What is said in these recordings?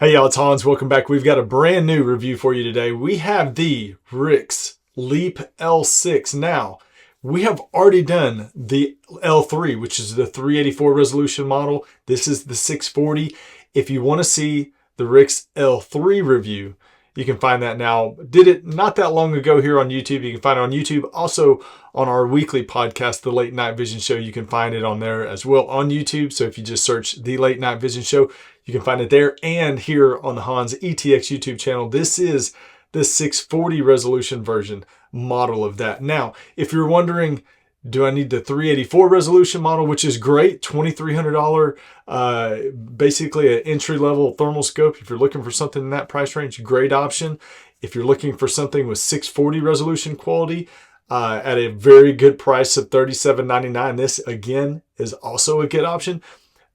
Hey y'all, it's Hans. Welcome back. We've got a brand new review for you today. We have the Rix Leap L6. Now, we have already done the L3, which is the 384 resolution model. This is the 640. If you want to see the Rix L3 review, you can find that now. Did it not that long ago here on YouTube. You can find it on YouTube. Also on our weekly podcast, The Late Night Vision Show, you can find it on there as well on YouTube. So if you just search The Late Night Vision Show, you can find it there and here on the Hans ETX YouTube channel. This is the 640 resolution version model of that. Now, if you're wondering, do I need the 384 resolution model, which is great, $2,300, basically an entry-level thermal scope. If you're looking for something in that price range, great option. If you're looking for something with 640 resolution quality at a very good price of $37.99, this again is also a good option.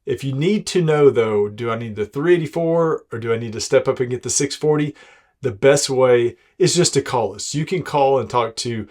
If you need to know though, do I need the 384 or do I need to step up and get the 640? The best way is just to call us. You can call and talk to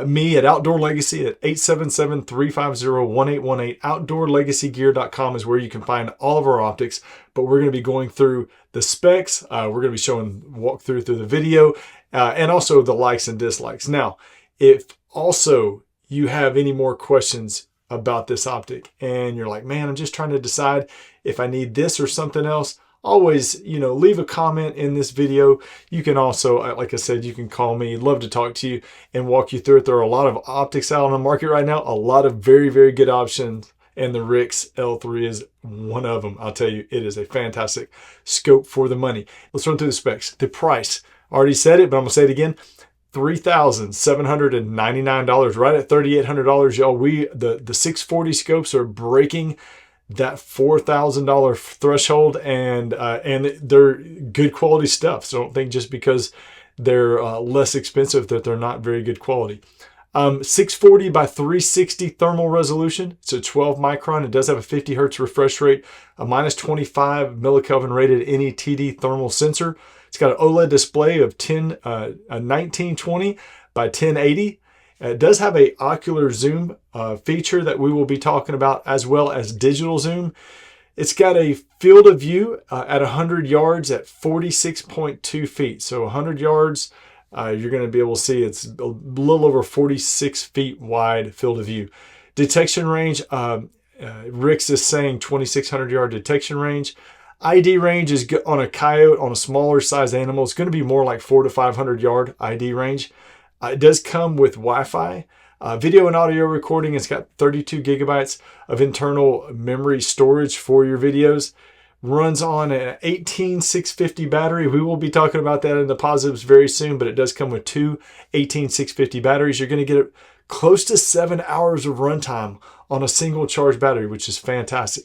me at Outdoor Legacy at 877-350-1818. OutdoorLegacyGear.com is where you can find all of our optics, but we're going to be going through the specs. We're going to be showing walk through the video and also the likes and dislikes. Now, if also you have any more questions about this optic and you're like, man, I'm just trying to decide if I need this or something else, always, leave a comment in this video. You can also, like I said, you can call me. Love to talk to you and walk you through it. There are a lot of optics out on the market right now, a lot of very, very good options, and the Rix L3 is one of them. I'll tell you, it is a fantastic scope for the money. Let's run through the specs. The price, I already said it, but I'm gonna say it again. $3,799, right at $3,800, y'all. The 640 scopes are breaking that $4,000 threshold, and they're good quality stuff. So don't think just because they're less expensive that they're not very good quality. 640 by 360 thermal resolution. It's a 12 micron. It does have a 50 hertz refresh rate, a minus 25 millikelvin rated NETD thermal sensor. It's got an OLED display of 1920 by 1080. It does have a ocular zoom feature that we will be talking about, as well as digital zoom. It's got a field of view at 100 yards at 46.2 feet. So 100 yards, you're going to be able to see it's a little over 46 feet wide field of view. Detection range, Rix is saying 2,600 yard detection range. ID range is on a coyote, on a smaller size animal. It's going to be more like 400 to 500 yard ID range. It does come with Wi-Fi, video and audio recording. It's got 32 gigabytes of internal memory storage for your videos. Runs on an 18650 battery. We will be talking about that in the positives very soon, but it does come with two 18650 batteries. You're going to get close to 7 hours of runtime on a single charge battery, which is fantastic.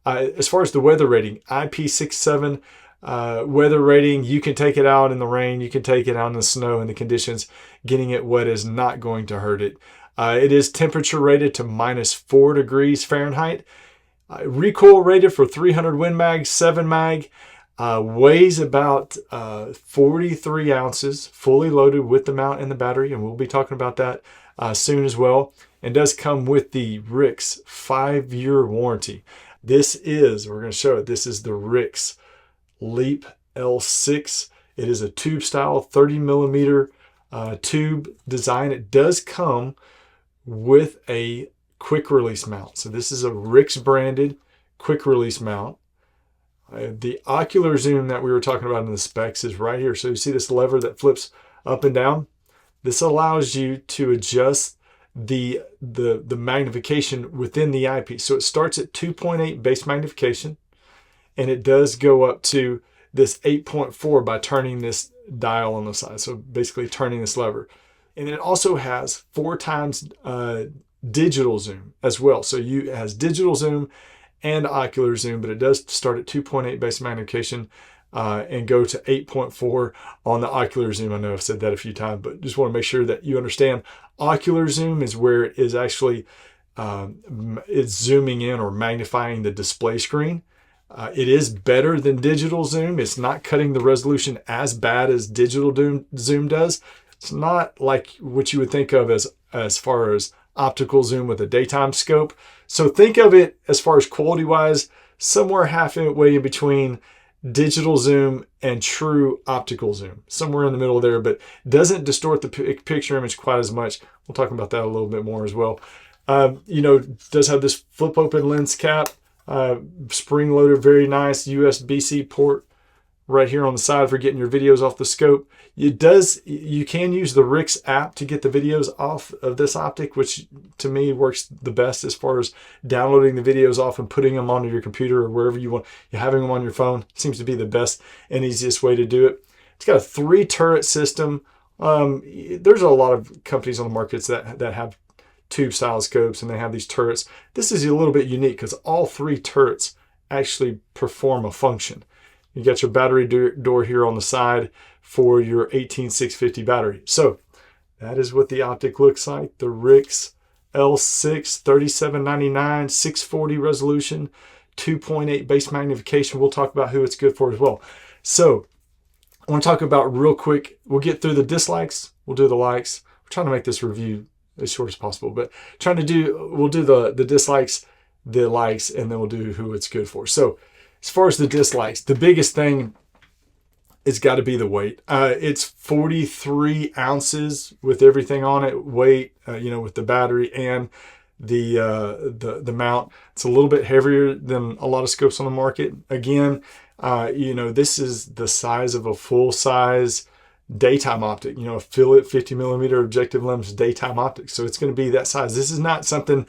As far as the weather rating, IP67 weather rating, you can take it out in the rain, you can take it out in the snow, and the conditions. Getting it wet is not going to hurt it. It is temperature rated to -4 degrees Fahrenheit. Recoil rated for 300 Win Mag, 7 mag. Weighs about 43 ounces, fully loaded with the mount and the battery, and we'll be talking about that soon as well. And does come with the Rix 5-year warranty. This is, we're going to show it, this is the Rix Leap L6. It is a tube style 30 millimeter tube design. It does come with a quick release mount. So this is a Rix branded quick release mount. The ocular zoom that we were talking about in the specs is right here. So you see this lever that flips up and down. This allows you to adjust the magnification within the eyepiece. So it starts at 2.8 base magnification, and it does go up to this 8.4 by turning this dial on the side. So basically turning this lever. And it also has 4 times digital zoom as well. So it has digital zoom and ocular zoom, but it does start at 2.8 base magnification and go to 8.4 on the ocular zoom. I know I've said that a few times, but just want to make sure that you understand ocular zoom is where it is actually it's zooming in or magnifying the display screen. It is better than digital zoom. It's not cutting the resolution as bad as digital zoom does. It's not like what you would think of as far as optical zoom with a daytime scope. So think of it as far as quality wise, somewhere halfway in between digital zoom, and true optical zoom, somewhere in the middle there, but doesn't distort the picture image quite as much. We'll talk about that a little bit more as well. Does have this flip open lens cap, spring loaded, very nice USB-C port right here on the side for getting your videos off the scope. You can use the Rix app to get the videos off of this optic, which to me works the best as far as downloading the videos off and putting them onto your computer or wherever you want. You're having them on your phone seems to be the best and easiest way to do it. It's got a 3 turret system. There's a lot of companies on the markets that have tube style scopes and they have these turrets. This is a little bit unique because all 3 turrets actually perform a function. You got your battery door here on the side for your 18650 battery. So that is what the optic looks like. The Rix L6, $37.99, 640 resolution, 2.8 base magnification. We'll talk about who it's good for as well. So I want to talk about real quick. We'll get through the dislikes. We'll do the likes. We're trying to make this review as short as possible, but we'll do the dislikes, the likes, and then we'll do who it's good for. So as far as the dislikes, the biggest thing it's got to be the weight. It's 43 ounces with everything on it, weight, with the battery and the mount. It's a little bit heavier than a lot of scopes on the market. Again, this is the size of a full-size daytime optic, a fillet 50 millimeter objective lens daytime optic. So it's going to be that size. This is not something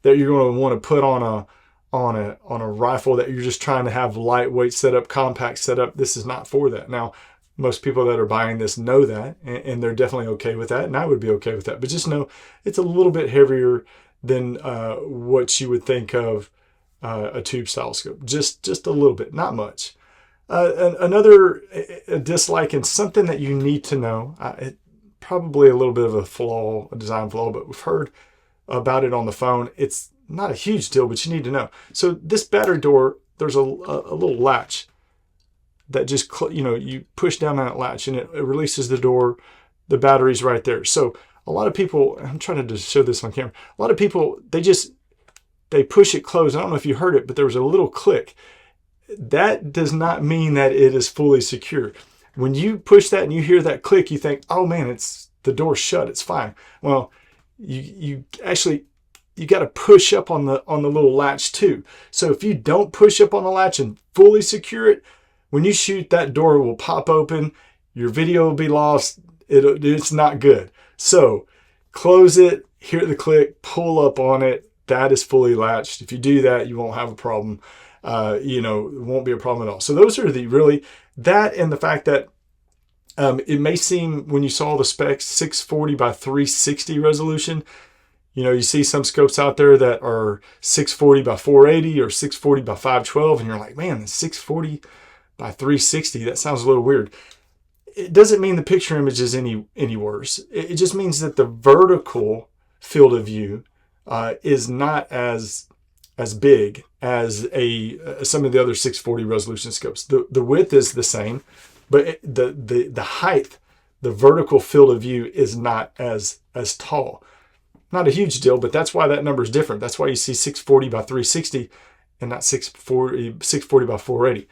that you're going to want to put on a rifle that you're just trying to have lightweight setup, compact setup. This is not for that. Now, most people that are buying this know that, and they're definitely okay with that, and I would be okay with that. But just know it's a little bit heavier than what you would think of a tube style scope. Just a little bit, not much. Another dislike and something that you need to know, probably a little bit of a design flaw, but we've heard about it on the phone. It's not a huge deal, but you need to know. So this battery door, there's a little latch that just, you push down that latch and it releases the door. The battery's right there. So a lot of people, I'm trying to show this on camera. A lot of people, they push it closed. I don't know if you heard it, but there was a little click. That does not mean that it is fully secure. When you push that and you hear that click, you think, oh man, it's the door shut, it's fine. Well, you got to push up on the little latch too. So if you don't push up on the latch and fully secure it, when you shoot, that door will pop open, your video will be lost, it's not good. So close it, hear the click, pull up on it, that is fully latched. If you do that, you won't have a problem. It won't be a problem at all. So those are that and the fact that it may seem, when you saw the specs, 640 by 360 resolution, you see some scopes out there that are 640 by 480 or 640 by 512, and you're like, man, the 640 by 360, that sounds a little weird. It doesn't mean the picture image is any worse. It just means that the vertical field of view is not as big as some of the other 640 resolution scopes. The width is the same, but the height, the vertical field of view is not as tall. Not a huge deal, but that's why that number is different. That's why you see 640 by 360 and not 640 by 480.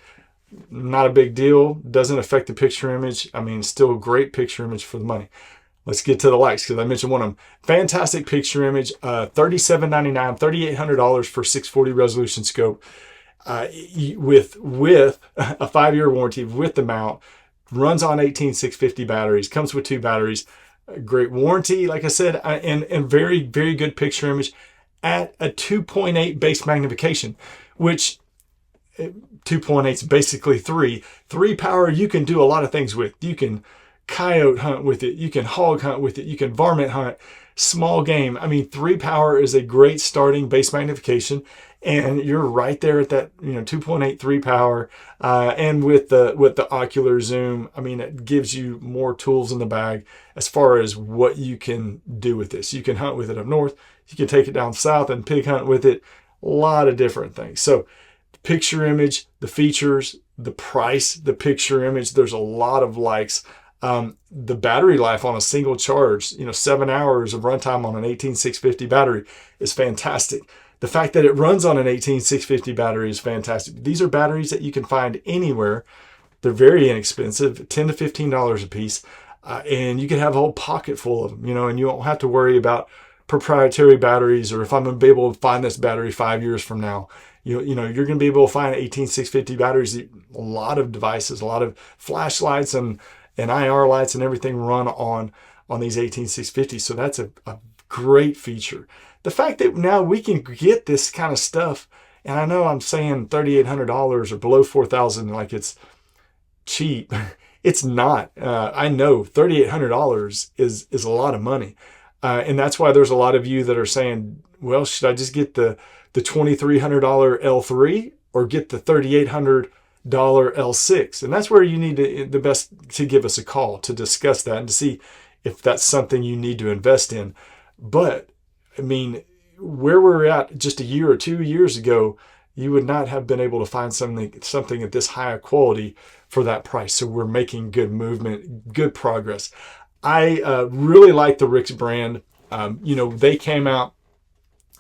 Not a big deal. Doesn't affect the picture image. I mean, still a great picture image for the money. Let's get to the likes because I mentioned one of them. Fantastic picture image, $37.99, $3,800 for 640 resolution scope with a 5-year warranty with the mount. Runs on 18650 batteries. Comes with 2 batteries. Great warranty, like I said, and very, very good picture image at a 2.8 base magnification, which 2.8 is basically 3. 3 power, you can do a lot of things with. You can coyote hunt with it. You can hog hunt with it. You can varmint hunt, small game. I mean, 3 power is a great starting base magnification, and you're right there at that 2.8 3 power, and with the ocular zoom, I mean, it gives you more tools in the bag as far as what you can do with this. You can hunt with it up north. You can take it down south and pig hunt with it. A lot of different things. So the picture image, the features, the price, the picture image, there's a lot of likes. The battery life on a single charge, 7 hours of runtime on an 18650 battery is fantastic. The fact that it runs on an 18650 battery is fantastic. These are batteries that you can find anywhere. They're very inexpensive, $10 to $15 a piece. And you can have a whole pocket full of them, and you don't have to worry about proprietary batteries or if I'm going to be able to find this battery 5 years from now. You're going to be able to find 18650 batteries. A lot of devices, a lot of flashlights and IR lights and everything run on these 18650. So that's a great feature. The fact that now we can get this kind of stuff, and I know I'm saying $3,800 or below $4,000 like it's cheap. It's not. I know $3,800 is a lot of money. And that's why there's a lot of you that are saying, well, should I just get the $2,300 L3 or get the $3,800 L6? And that's where you need the best to give us a call to discuss that and to see if that's something you need to invest in. But I mean, where we're at just a year or 2 years ago, you would not have been able to find something at this high quality for that price. So we're making good movement, good progress. I really like the Rix brand. They came out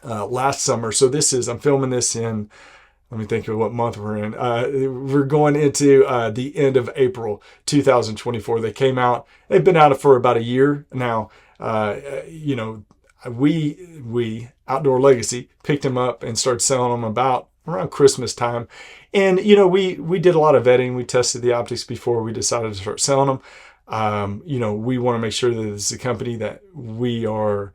last summer. So I'm filming this in, let me think of what month we're in. We're going into the end of April 2024. They came out, they've been out for about a year now. We Outdoor Legacy picked them up and started selling them around Christmas time. And, we did a lot of vetting. We tested the optics before we decided to start selling them. We want to make sure that this is a company that we have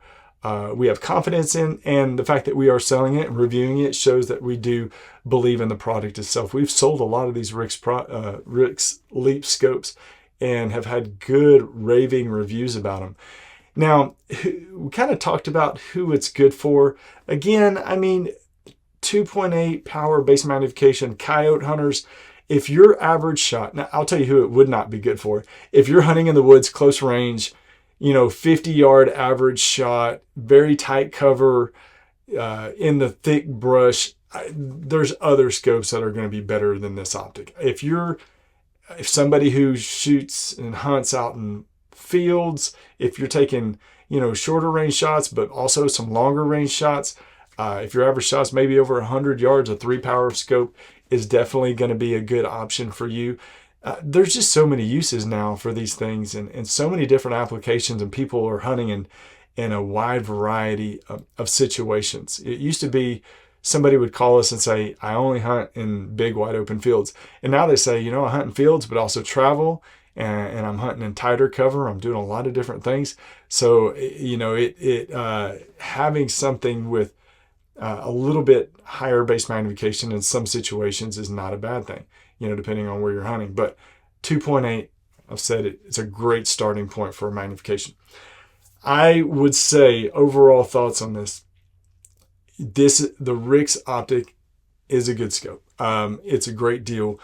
confidence in, and the fact that we are selling it and reviewing it shows that we do believe in the product itself. We've sold a lot of these Rix Leap scopes and have had good raving reviews about them. Now, we kind of talked about who it's good for. Again, 2.8 power base magnification, coyote hunters. If your average shot, now I'll tell you who it would not be good for. If you're hunting in the woods, close range, 50-yard average shot, very tight cover, in the thick brush, there's other scopes that are going to be better than this optic. If somebody who shoots and hunts out in fields, if you're taking, shorter range shots, but also some longer range shots, if your average shot's maybe over 100 yards, a 3-power scope is definitely going to be a good option for you. There's just so many uses now for these things and so many different applications, and people are hunting in a wide variety of situations. It used to be somebody would call us and say, I only hunt in big wide open fields. And now they say, I hunt in fields, but also travel, and I'm hunting in tighter cover. I'm doing a lot of different things. So, having something with a little bit higher base magnification in some situations is not a bad thing, depending on where you're hunting. But 2.8, I've said it, it's a great starting point for magnification. I would say overall thoughts on this. The Rix optic is a good scope. It's a great deal.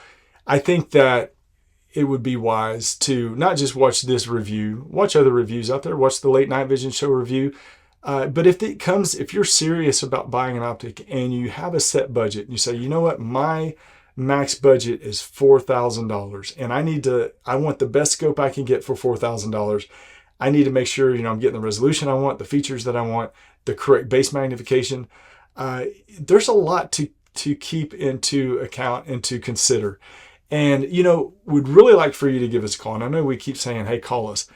I think that it would be wise to not just watch this review, watch other reviews out there, watch the Late Night Vision Show review. But if you're serious about buying an optic and you have a set budget and you say, what, my max budget is $4,000 and I want the best scope I can get for $4,000. I need to make sure, I'm getting the resolution I want, the features that I want, the correct base magnification. There's a lot to keep into account and to consider. And, we'd really like for you to give us a call. And I know we keep saying, hey, call us,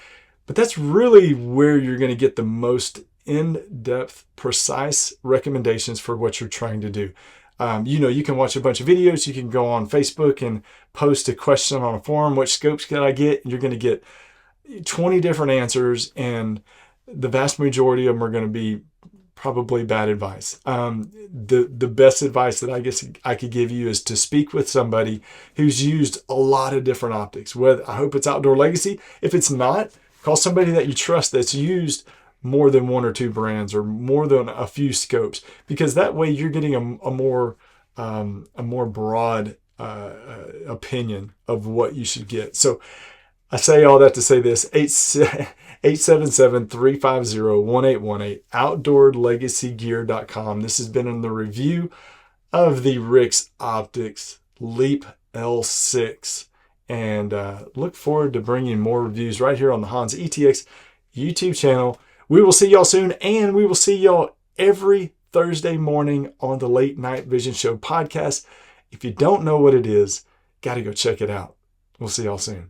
but that's really where you're going to get the most in-depth, precise recommendations for what you're trying to do. You can watch a bunch of videos. You can go on Facebook and post a question on a forum. What scopes can I get? And you're going to get 20 different answers, and the vast majority of them are going to be probably bad advice. The best advice that I guess I could give you is to speak with somebody who's used a lot of different optics. I hope it's Outdoor Legacy. If it's not, call somebody that you trust that's used more than one or two brands or more than a few scopes, because that way you're getting a more broad opinion of what you should get. So I say all that to say this: 877-350-1818, outdoorlegacygear.com. This has been in the review of the Rix Optics Leap L6, and look forward to bringing more reviews right here on the Hans ETX YouTube channel. We will see y'all soon, and we will see y'all every Thursday morning on the Late Night Vision Show podcast. If you don't know what it is, got to go check it out. We'll see y'all soon.